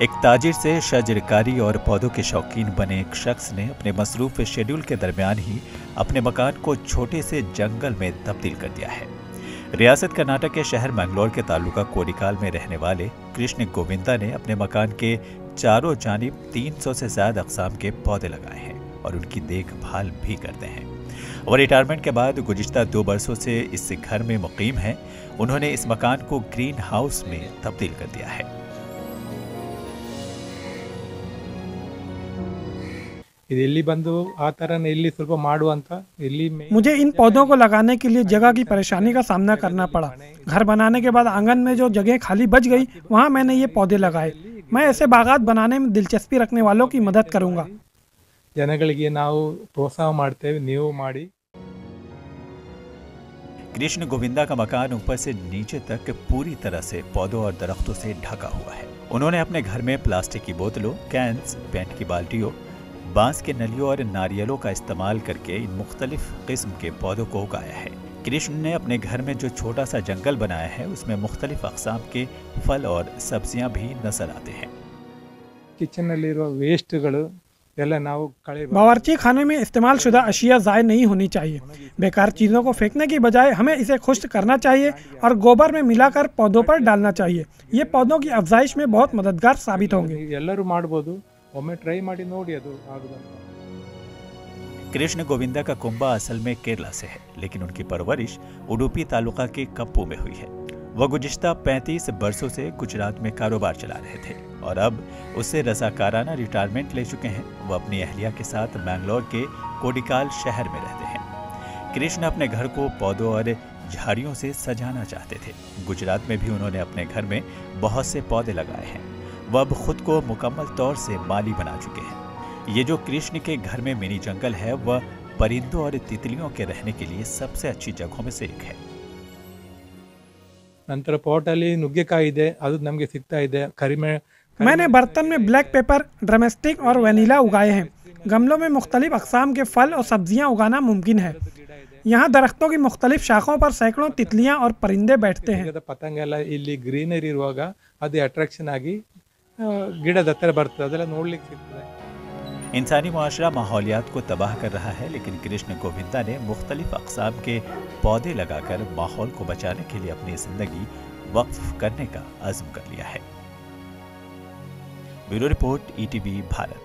एक ताजिर से शजरकारी और पौधों के शौकीन बने एक शख्स ने अपने मसरूफ शेड्यूल के दरमियान ही अपने मकान को छोटे से जंगल में तब्दील कर दिया है। रियासत कर्नाटक के शहर मैंगलोर के तालुका कोडिकाल में रहने वाले कृष्ण गोविंदा ने अपने मकान के चारों जानिब 300 से ज्यादा अक़साम के पौधे लगाए हैं और उनकी देखभाल भी करते हैं। और रिटायरमेंट के बाद गुज़िश्ता 2 बरसों से इस घर में मुकीम हैं। उन्होंने इस मकान को ग्रीन हाउस में तब्दील कर दिया है। मुझे इन पौधों को लगाने के लिए जगह की परेशानी का सामना करना पड़ा। घर बनाने के बाद आंगन में जो जगह खाली बच गई, वहाँ मैंने ये पौधे लगाए। मैं ऐसे बागात बनाने में दिलचस्पी रखने वालों की मदद करूंगा। ಜನಗಳಿಗೆ ನಾವು ಪ್ರೋತ್ಸಾಹ ಮಾಡ್ತೇವೆ, ನೀವು ಮಾಡಿ। कृष्ण गोविंदा का मकान ऊपर से नीचे तक पूरी तरह से पौधों और दरख्तों से ढका हुआ है। उन्होंने अपने घर में प्लास्टिक की बोतलों, कैंस, पेंट की बाल्टियों, बांस के नलियों और नारियलों का इस्तेमाल करके इन मुख्तलिफ किस्म के पौधों को उगाया है। कृष्ण ने अपने घर में जो छोटा सा जंगल बनाया है, उसमें मुख्तलिफ अक़साम के फल और सब्जियां भी नजर आते हैं। किचन वेस्टಗಳು बावर्ची खाने में इस्तेमाल शुदा अशिया ज़ाय नहीं होनी चाहिए। बेकार चीज़ों को फेंकने की बजाय हमें इसे खुश्क करना चाहिए और गोबर में मिलाकर पौधों पर डालना चाहिए। ये पौधों की अफजाइश में बहुत मददगार साबित होंगे। कृष्ण गोविंदा का कुंबा असल में केरला से है, लेकिन उनकी परवरिश उडुपी तालुका के कप्पू में हुई है। वह गुज़िश्ता 35 बरसों से गुजरात में कारोबार चला रहे थे और अब उससे रज़ाकाराना रिटायरमेंट ले चुके हैं। वह अपनी अहलिया के साथ मैंगलोर के कोडिकाल शहर में रहते हैं। कृष्ण अपने घर को पौधों और झाड़ियों से सजाना चाहते थे। गुजरात में भी उन्होंने अपने घर में बहुत से पौधे लगाए हैं। वह अब खुद को मुकम्मल तौर से माली बना चुके हैं। ये जो कृष्ण के घर में मिनी जंगल है, वह परिंदों और तितलियों के रहने के लिए सबसे अच्छी जगहों में से एक है। ನಂತರ ಪೋಟಲ್ಲಿ ನುಗ್ಗೆಕಾಯಿ ಇದೆ, ಅದು ನಮಗೆ ಸಿಗ್ತಾ ಇದೆ। मैंने बर्तन में ब्लैक पेपर, ड्रमस्टिक और वनीला उगाए हैं। गमलों में मुख्तलिफ अक़साम के फल और सब्जियां उगाना मुमकिन है। यहाँ दरख्तों की मुख्तलिफ शाखों पर सैकड़ों तितलियां और परिंदे बैठते हैं। ಪತಂಗೆಲ್ಲ ಇಲ್ಲಿ ಗ್ರೀನರಿ ಇರುವಾಗ ಅದು ಅಟ್ರಾಕ್ಷನ್ ಆಗಿ ಗಿಡದ ಹತ್ತಿರ ಬರ್ತದೆ, ಅದೆಲ್ಲ ನೋಡ್ಲಿಕ್ಕೆ ಸಿಗ್ತದೆ। इंसानी मुआशरा माहौलियात को तबाह कर रहा है, लेकिन कृष्ण गोविंदा ने मुख्तलिफ अक़साम के पौधे लगाकर माहौल को बचाने के लिए अपनी ज़िंदगी वक्फ करने का अज़्म कर लिया है। Bureau report, ETV Bharat.